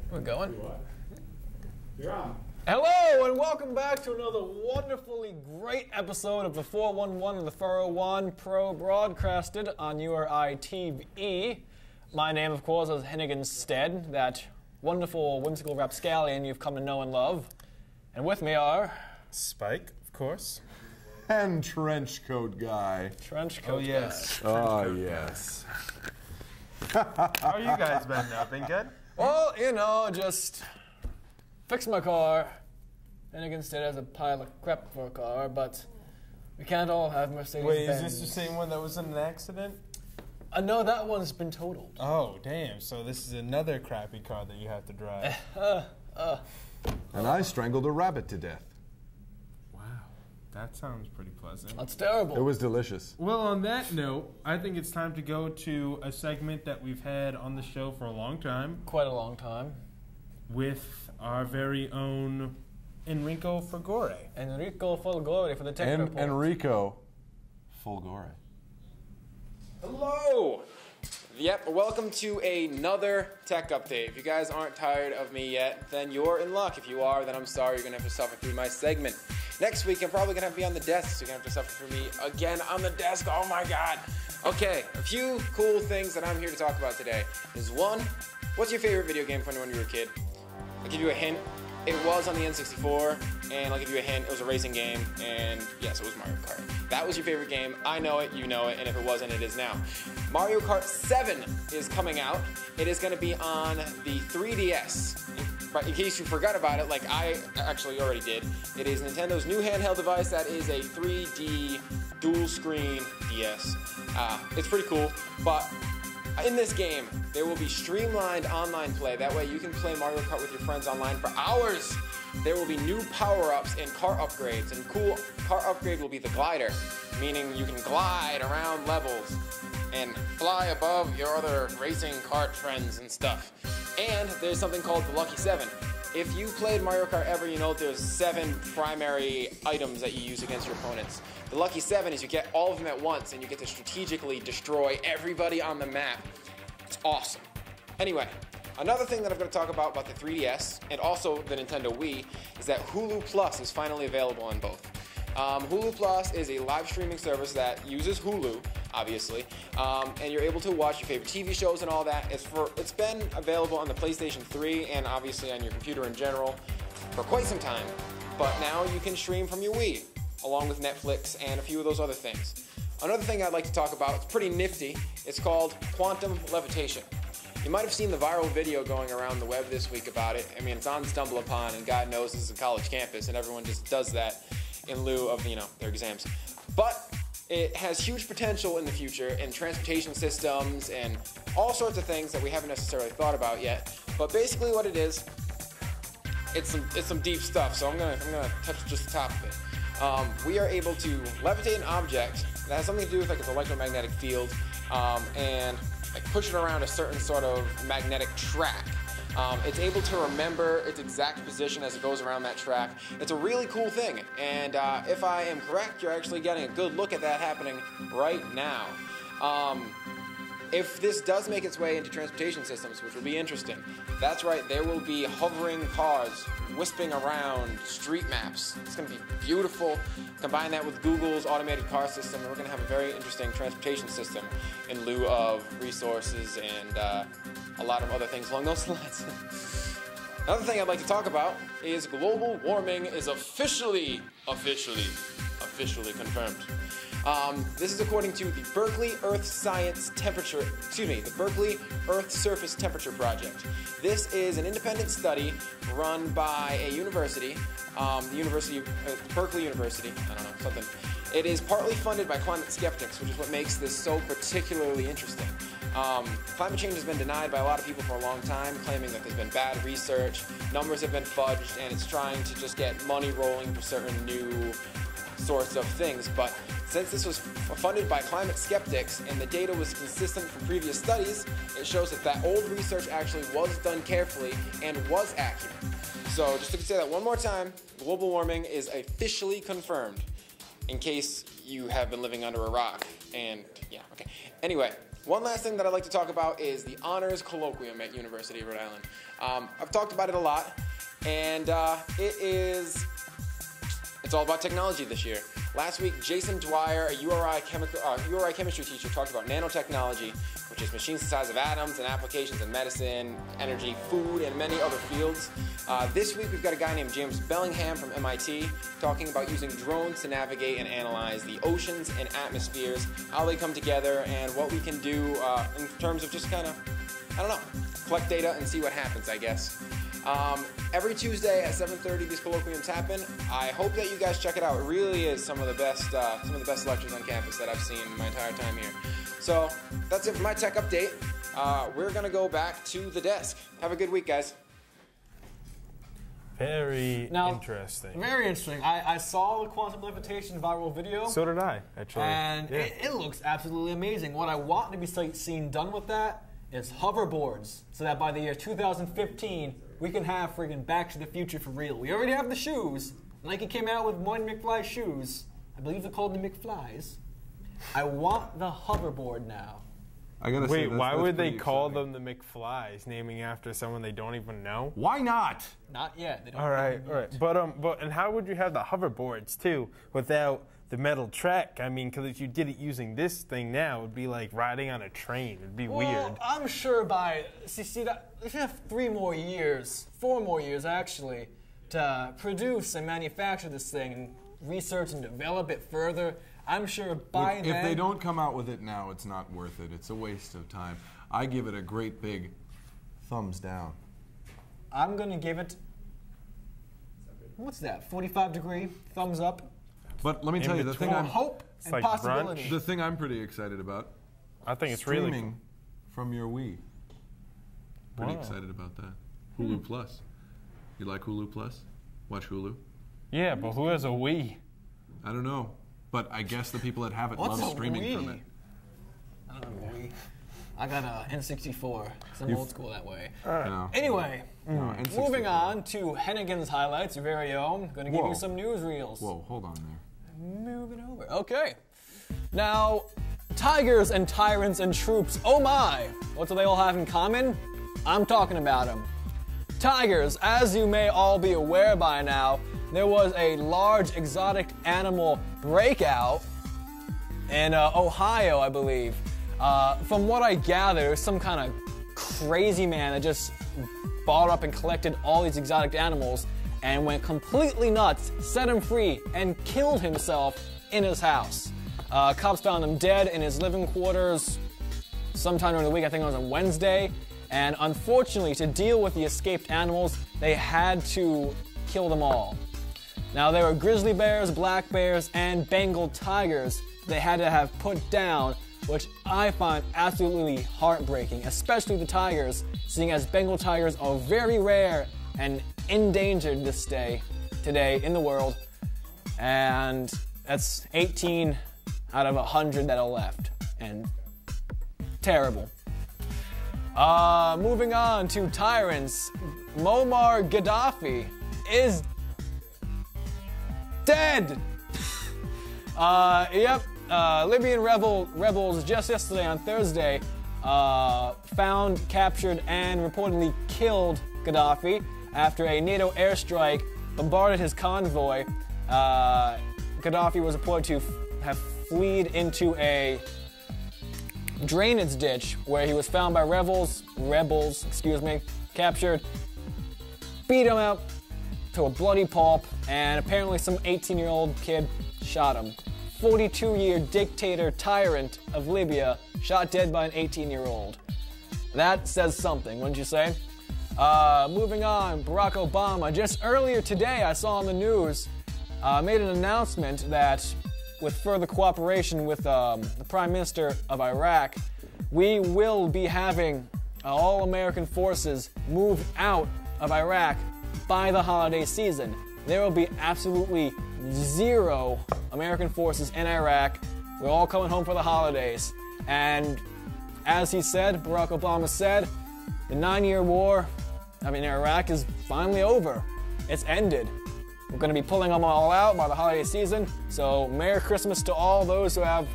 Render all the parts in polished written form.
We're going. You're on. Hello and welcome back to another wonderfully great episode of the 411 and the 401 Pro broadcasted on your ITV. My name, of course, is Shenanigans Stead, that wonderful, whimsical rapscallion you've come to know and love. And with me are... Spike, of course. And Trenchcoat Guy. Trenchcoat yes. Guy. Oh, yes. How you guys been? Been good? Well, you know, just fixed my car. Shenanigans Stead has a pile of crap for a car, but we can't all have Mercedes-Benz. Wait, is this the same one that was in an accident? No, that one's been totaled. Oh, damn. So this is another crappy car that you have to drive. And I strangled a rabbit to death. Wow. That sounds pretty pleasant. That's terrible. It was delicious. Well, on that note, I think it's time to go to a segment that we've had on the show for a long time. Quite a long time. With our very own Enrico Fragore. Enrico Folgore for the tech report. Enrico Folgore. Hello! Yep, welcome to another tech update. If you guys aren't tired of me yet, then you're in luck. If you are, then I'm sorry you're going to have to suffer through my segment. Next week, I'm probably going to have to be on the desk, so you're going to have to suffer through me again on the desk. Oh my god! Okay, a few cool things that I'm here to talk about today is one, what's your favorite video game from when you were a kid? I'll give you a hint. It was on the N64, and I'll give you a hint, it was a racing game, and yes, it was Mario Kart. That was your favorite game, I know it, you know it, and if it wasn't, it is now. Mario Kart 7 is coming out. It is going to be on the 3DS. But in case you forgot about it, like I actually already did, it is Nintendo's new handheld device that is a 3D dual-screen DS. It's pretty cool, but in this game, there will be streamlined online play. That way you can play Mario Kart with your friends online for hours. There will be new power-ups and car upgrades. And cool car upgrade will be the glider, meaning you can glide around levels and fly above your other racing kart friends and stuff. And there's something called the Lucky 7. If you played Mario Kart ever, you know there's 7 primary items that you use against your opponents. The Lucky 7 is you get all of them at once and you get to strategically destroy everybody on the map. It's awesome. Anyway, another thing that I'm going to talk about the 3DS and also the Nintendo Wii is that Hulu Plus is finally available on both. Hulu Plus is a live streaming service that uses Hulu, obviously, and you're able to watch your favorite TV shows and all that. It's been available on the PlayStation 3 and obviously on your computer in general for quite some time, but now you can stream from your Wii, along with Netflix and a few of those other things. Another thing I'd like to talk about, it's pretty nifty, it's called quantum levitation. You might have seen the viral video going around the web this week about it. I mean, it's on StumbleUpon, and God knows this is a college campus, and everyone just does that in lieu of, their exams. But it has huge potential in the future in transportation systems and all sorts of things that we haven't necessarily thought about yet. But basically what it is, it's some deep stuff, so I'm gonna touch just the top of it. We are able to levitate an object that has something to do with like its electromagnetic field and like push it around a certain sort of magnetic track. It's able to remember its exact position as it goes around that track. It's a really cool thing, and if I am correct, you're actually getting a good look at that happening right now. If this does make its way into transportation systems, which will be interesting, that's right, there will be hovering cars wisping around street maps. It's going to be beautiful. Combine that with Google's automated car system, and we're going to have a very interesting transportation system in lieu of resources and a lot of other things along those lines. Another thing I'd like to talk about is global warming is officially confirmed. This is according to the Berkeley Earth Surface Temperature Project. This is an independent study run by a university, Berkeley University, I don't know, something. It is partly funded by climate skeptics, which is what makes this so particularly interesting. Climate change has been denied by a lot of people for a long time, claiming that there's been bad research, numbers have been fudged, and it's trying to just get money rolling for certain new sorts of things. But since this was funded by climate skeptics and the data was consistent from previous studies, it shows that old research actually was done carefully and was accurate. So just to say that one more time, global warming is officially confirmed, in case you have been living under a rock. And yeah, okay. Anyway, One last thing that I'd like to talk about is the Honors Colloquium at University of Rhode Island. I've talked about it a lot, and it's all about technology this year. Last week, Jason Dwyer, a URI chemistry teacher, talked about nanotechnology, which is machines the size of atoms and applications in medicine, energy, food, and many other fields. This week, we've got a guy named James Bellingham from MIT talking about using drones to navigate and analyze the oceans and atmospheres, how they come together, and what we can do in terms of just kind of, I don't know, collect data and see what happens, I guess. Every Tuesday at 7:30, these colloquiums happen. I hope that you guys check it out. It really is some of the best lectures on campus that I've seen in my entire time here. So that's it for my tech update. We're gonna go back to the desk. Have a good week, guys. Very interesting. Very interesting. I saw the quantum levitation viral video. So did I, actually. And it looks absolutely amazing. What I want to be seen done with that is hoverboards, so that by the year 2015, we can have friggin' Back to the Future for real. We already have the shoes. Nike came out with Marty McFly shoes. I believe they're called the McFlies. I want the hoverboard now. I gotta Wait, say, why that's would they pretty call exciting. them the McFlies, naming after someone they don't even know? Why not? Not yet. They don't All right, know all right. yet. But and how would you have the hoverboards too without the metal track? I mean, because if you did it using this thing now, it would be like riding on a train. It'd be weird. I'm sure by see that if you have 4 more years actually, to produce and manufacture this thing and research and develop it further. I'm sure by then. If they don't come out with it now, it's not worth it. It's a waste of time. I give it a great big thumbs down. I'm gonna give it. What's that? 45-degree thumbs up. But let me tell you, the thing For I'm hope It's and like possibility. brunch. the thing I'm pretty excited about. I think it's really streaming cool. from your Wii. Pretty Wow. excited about that. Hulu Plus. You like Hulu Plus? Watch Hulu. Yeah, but who has a Wii? I don't know, but I guess the people that have it What's love a streaming Wii? from it. I don't know, Wii. I got a N64, because I'm old school that way. No. Anyway, No, N64. moving on to Hennigan's highlights, your very own. Going to give Whoa. you some newsreels. Whoa, hold on there. Moving over. Okay. Now, tigers and tyrants and troops, oh my! What do they all have in common? I'm talking about them. Tigers, as you may all be aware by now, there was a large exotic animal breakout in Ohio, I believe. From what I gather, some kind of crazy man that just bought up and collected all these exotic animals and went completely nuts, set him free, and killed himself in his house. Cops found him dead in his living quarters sometime during the week. I think it was on Wednesday. And unfortunately, to deal with the escaped animals, they had to kill them all. Now, there were grizzly bears, black bears, and Bengal tigers they had to have put down, which I find absolutely heartbreaking, especially the tigers, seeing as Bengal tigers are very rare and endangered today in the world. And that's 18 out of 100 that are left, and terrible. Moving on to tyrants, Muammar Gaddafi is dead. Libyan rebels just yesterday on Thursday found, captured, and reportedly killed Gaddafi after a NATO airstrike bombarded his convoy. Gaddafi was reported to have fled into a drainage ditch where he was found by rebels, captured, beat him out to a bloody pulp, and apparently some 18-year-old kid shot him. 42-year dictator tyrant of Libya shot dead by an 18-year-old. That says something, wouldn't you say? Moving on, Barack Obama, just earlier today I saw on the news, made an announcement that with further cooperation with the Prime Minister of Iraq, we will be having all American forces move out of Iraq by the holiday season. There will be absolutely zero American forces in Iraq. We're all coming home for the holidays. And as he said, Barack Obama said, the 9-year war in Iraq is finally over. It's ended. We're going to be pulling them all out by the holiday season, so Merry Christmas to all those who have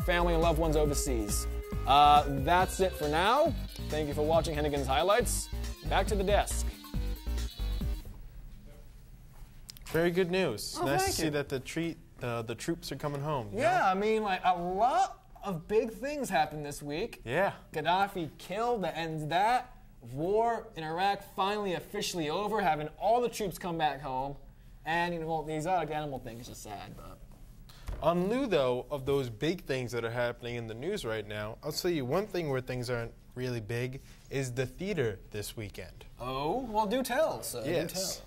family and loved ones overseas. That's it for now. Thank you for watching Hennigan's Highlights. Back to the desk. Very good news. Oh, Nice to thank see you. that the troops are coming home. you Yeah, know? I mean, like, a lot of big things happened this week. Yeah. Gaddafi killed, that ends that. War in Iraq finally officially over, having all the troops come back home. And, you know, the exotic animal thing is just sad, but... On lieu, though, of those big things that are happening in the news right now, I'll tell you one thing where things aren't really big is the theater this weekend. Oh, well, do tell, so Yes. do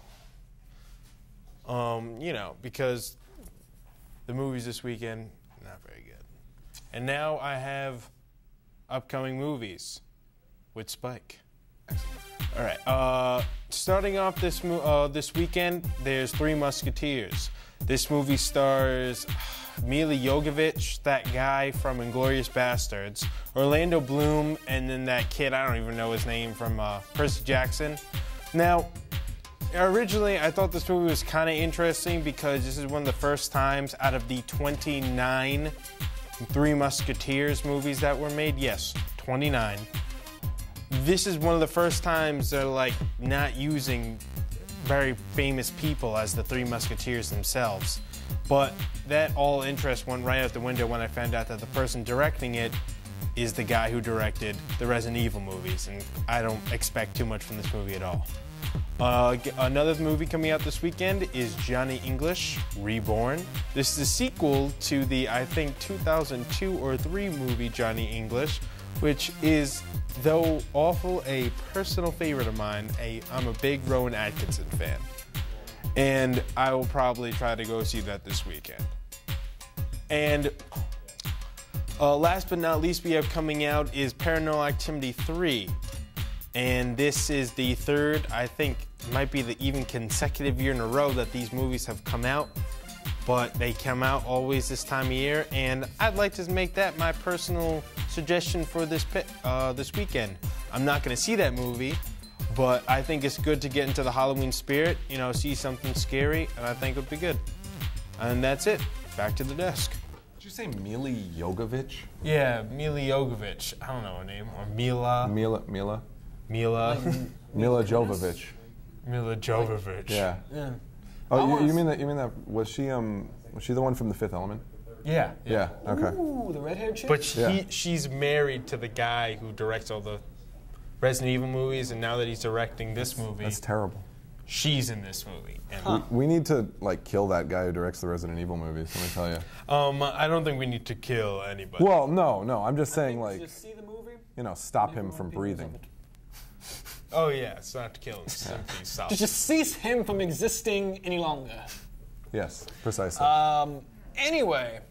tell. You know, because the movies this weekend, not very good. And now I have upcoming movies with Spike. All right. Starting off this weekend, there's Three Musketeers. This movie stars Mila Jovovich, that guy from Inglourious Bastards, Orlando Bloom, and then that kid, I don't even know his name, from Percy Jackson. Now, originally, I thought this movie was kind of interesting because this is one of the first times out of the 29 Three Musketeers movies that were made. Yes, 29. This is one of the first times they're like not using very famous people as the Three Musketeers themselves. But that all interest went right out the window when I found out that the person directing it is the guy who directed the Resident Evil movies, and I don't expect too much from this movie at all. Another movie coming out this weekend is Johnny English Reborn. This is a sequel to the, I think, 2002 or 3 movie Johnny English, which is, though awful, a personal favorite of mine. I'm a big Rowan Atkinson fan. And I will probably try to go see that this weekend. And last but not least we have coming out is Paranormal Activity 3. And this is the third, I think, might be the even consecutive year in a row that these movies have come out. But they come out always this time of year, and I'd like to make that my personal suggestion for this weekend. I'm not going to see that movie, but I think it's good to get into the Halloween spirit, you know, see something scary, and I think it would be good. And that's it. Back to the desk. Did you say Mila Jovovich? Yeah, Mila Jovovich. I don't know her name. Or Mila. Mila Jovovich. Mila Jovovich. Yeah. Yeah. Oh, you mean that? Was she the one from The Fifth Element? Yeah. Yeah. Okay. Ooh, the red-haired chick? But Yeah. she's married to the guy who directs all the Resident Evil movies, and now that he's directing this movie, That's terrible. she's in this movie. And, We need to kill that guy who directs the Resident Evil movies. Let me tell you. I don't think we need to kill anybody. Well, no. I'm just saying, Just see the movie? stop him from breathing. Oh yeah, it's not to kill him. Simply stop. Just cease him from existing any longer. Yes, precisely. Anyway,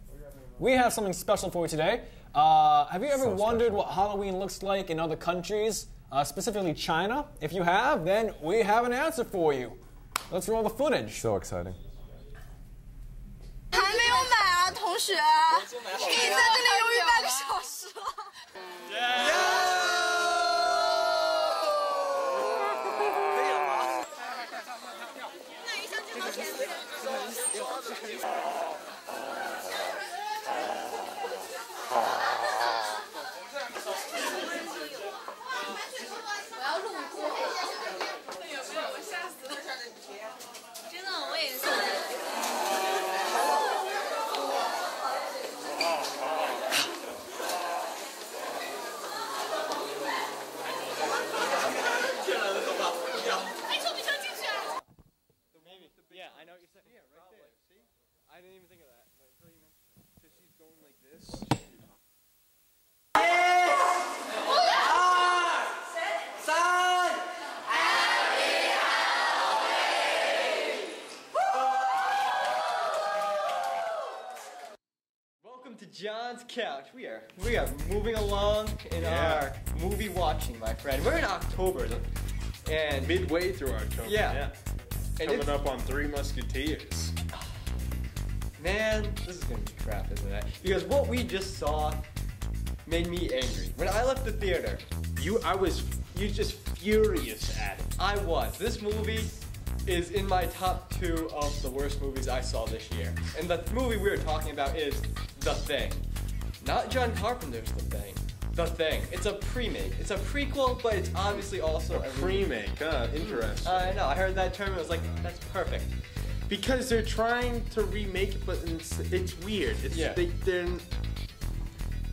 we have something special for you today. Have you ever So wondered special. what Halloween looks like in other countries, specifically China? If you have, then we have an answer for you. Let's roll the footage. So exciting. 还没有买啊，同学，你在这里犹豫半个小时了。那一下就到前面。我要路过。哎呦，我吓死了！真的，我也是。 Yeah, I know what you're saying. Yeah, right there. See? I didn't even think of that. But until you mentioned, because she's going like this. Welcome to John's Couch. We are moving along in our movie watching, my friend. We're in October, and Midway through October. Yeah. And Coming up on Three Musketeers. man, this is gonna be crap, isn't it? Because what we just saw made me angry. When I left the theater, You just furious at it. I was. This movie is in my top 2 of the worst movies I saw this year. And the movie we were talking about is The Thing. Not John Carpenter's The Thing, The Thing. It's a pre-make. It's a prequel, but it's obviously also a remake. Remake, interesting. I know. I heard that term. It was like, that's perfect. Because they're trying to remake it, but it's weird. Yeah.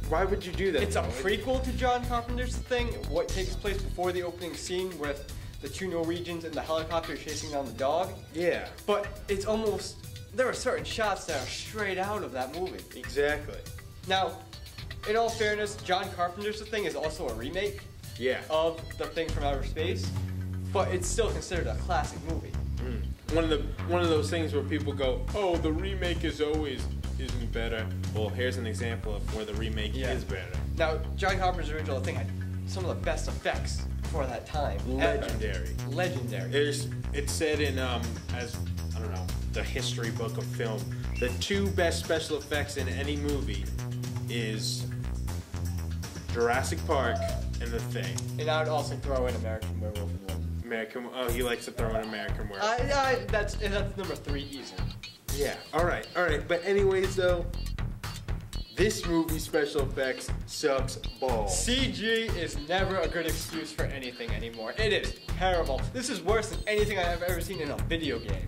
Why would you do that? It's a prequel to John Carpenter's The Thing. What takes place before the opening scene with the two Norwegians in the helicopter chasing down the dog. Yeah. But it's almost, there are certain shots that are straight out of that movie. Exactly. Now, in all fairness, John Carpenter's The Thing is also a remake Yeah. of The Thing from Outer Space, but it's still considered a classic movie. One of those things where people go, oh, the remake isn't better. Well, here's an example of where the remake is better. Now, John Carpenter's original Thing had some of the best effects for that time. Legendary. Legendary. It's said in as I don't know, the history book of film, the two best special effects in any movie is Jurassic Park and The Thing. And I would also throw in American Werewolf in one. He likes to throw in American Werewolf. That's number 3 easy. Yeah. All right. But anyways, though, this movie special effects sucks balls. CG is never a good excuse for anything anymore. It is terrible. This is worse than anything I have ever seen in a video game.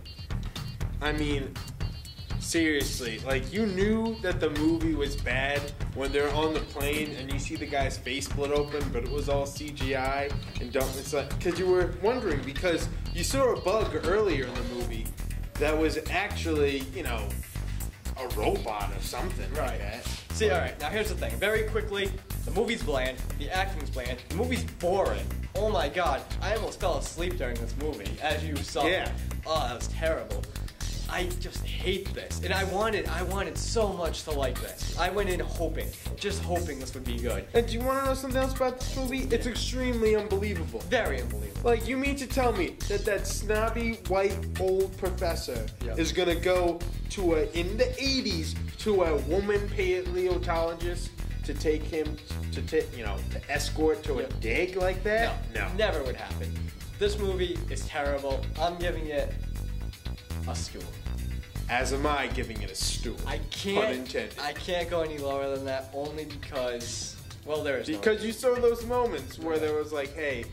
I mean, seriously, like, you knew that the movie was bad when they're on the plane and you see the guy's face split open, but it was all CGI and it's like, because you were wondering, because you saw a bug earlier in the movie that was actually, you know, a robot or something like that. See, alright, now here's the thing. Very quickly, the movie's bland, the acting's bland, the movie's boring. Oh my god, I almost fell asleep during this movie, as you saw. Yeah. Oh, that was terrible. I just hate this. And I wanted so much to like this. I went in just hoping this would be good. And do you want to know something else about this movie? It's extremely unbelievable. Very unbelievable. Like, you mean to tell me that snobby white old professor is gonna go to in the 80s to a woman paleontologist to take him to escort to a dig like that? No, never would happen. This movie is terrible. I'm giving it a stool. As am I giving it a stool. I can't. Pun intended. I can't go any lower than that only because, well, there is. Because you saw those moments where there was like, hey.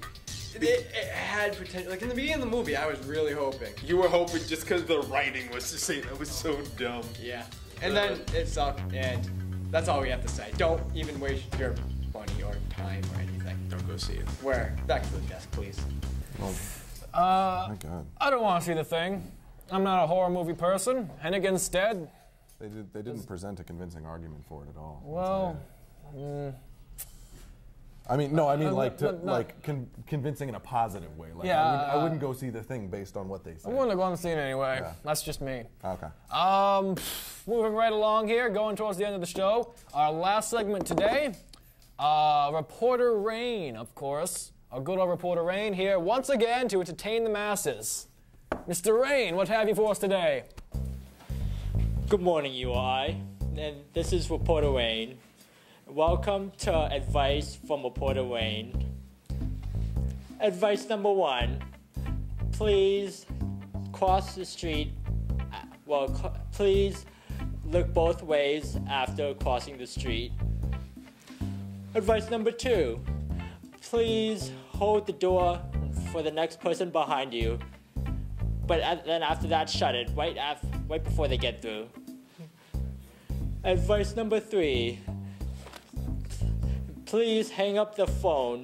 It had potential. Like in the beginning of the movie, I was really hoping. You were hoping just because the writing was to say that was so dumb. Yeah. And then it sucked, and that's all we have to say. Don't even waste your money or time or anything. Don't go see it. Back to the desk, please. Oh, my God. I don't want to see The Thing. I'm not a horror movie person. And instead, They didn't present a convincing argument for it at all. well, I mean, no, I mean convincing in a positive way. Like, Yeah, I wouldn't go see The Thing based on what they I say. wouldn't have gone to see it anyway. Yeah. That's just me. Okay. Moving right along here, going towards the end of the show. Our last segment today, Reporter Rain, of course. Our good old Reporter Rain here once again to entertain the masses. Mr. Rain, what have you for us today? Good morning, UI. And this is Reporter Wayne. Welcome to Advice from Reporter Wayne. Advice number 1. Please cross the street. Please look both ways after crossing the street. Advice number 2. Please hold the door for the next person behind you. But then after that, shut it right before they get through. Advice number 3. Please hang up the phone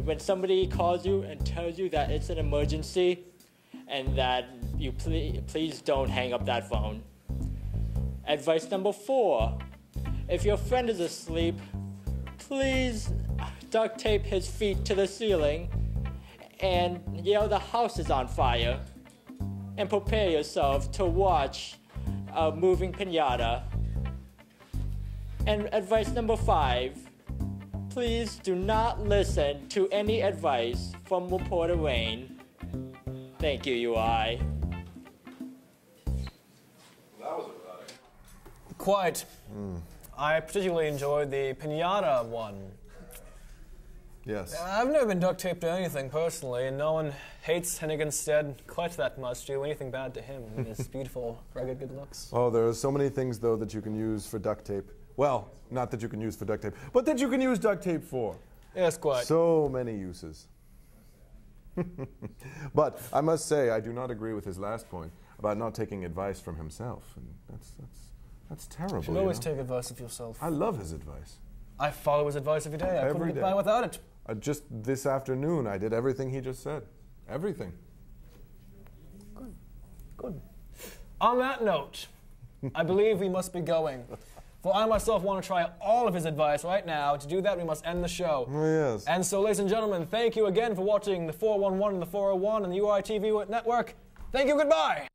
when somebody calls you and tells you that it's an emergency, and that you please don't hang up that phone. Advice number 4. If your friend is asleep, please duct tape his feet to the ceiling and yell the house is on fire. And prepare yourself to watch a moving piñata. And advice number 5, please do not listen to any advice from Reporter Wayne. Thank you, UI. Quite. I particularly enjoyed the piñata one. Yes. I've never been duct taped to anything personally, and no one hates Henniganstead quite that much. Do anything bad to him and his beautiful, rugged good looks. Oh, there are so many things, though, that you can use for duct tape Well, not that you can use for duct tape, but that you can use duct tape for. Yes, quite. So many uses. But I must say, I do not agree with his last point about not taking advice from himself. And that's terrible. You should always take advice of yourself. I love his advice. I follow his advice every day. I couldn't get by without it. Just this afternoon, I did everything he just said. Everything. Good. Good. On that note, I believe we must be going. For I myself want to try all of his advice right now. To do that, we must end the show. Oh, yes. And so, ladies and gentlemen, thank you again for watching the 411 and the 401 and the UITV network. Thank you, goodbye.